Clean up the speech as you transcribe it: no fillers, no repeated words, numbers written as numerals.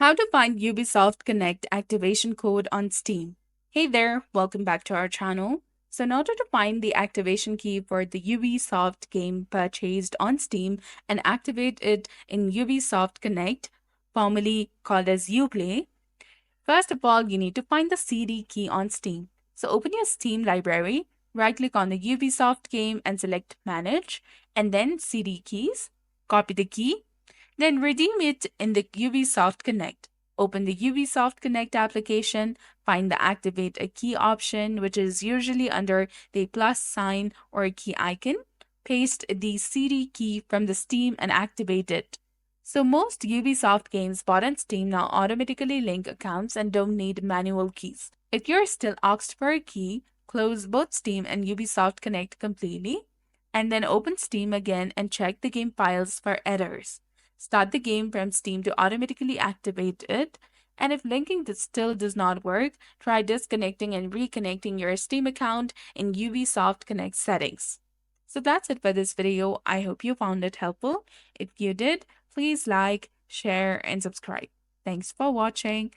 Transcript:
How to find Ubisoft Connect activation code on Steam. Hey there, welcome back to our channel. So in order to find the activation key for the Ubisoft game purchased on Steam and activate it in Ubisoft Connect, formerly called as Uplay, first of all, you need to find the CD key on Steam. So open your Steam library, right-click on the Ubisoft game and select Manage, and then CD keys. Copy the key, then redeem it in the Ubisoft Connect. Open the Ubisoft Connect application, find the Activate a Key option, which is usually under the plus sign or key icon. Paste the CD key from the Steam and activate it. So most Ubisoft games bought on Steam now automatically link accounts and don't need manual keys. If you're still asked for a key, close both Steam and Ubisoft Connect completely, and then open Steam again and check the game files for errors. Start the game from Steam to automatically activate it, and if linking still does not work, try disconnecting and reconnecting your Steam account in Ubisoft Connect settings. So that's it for this video. I hope you found it helpful. If you did, please like, share, and subscribe. Thanks for watching.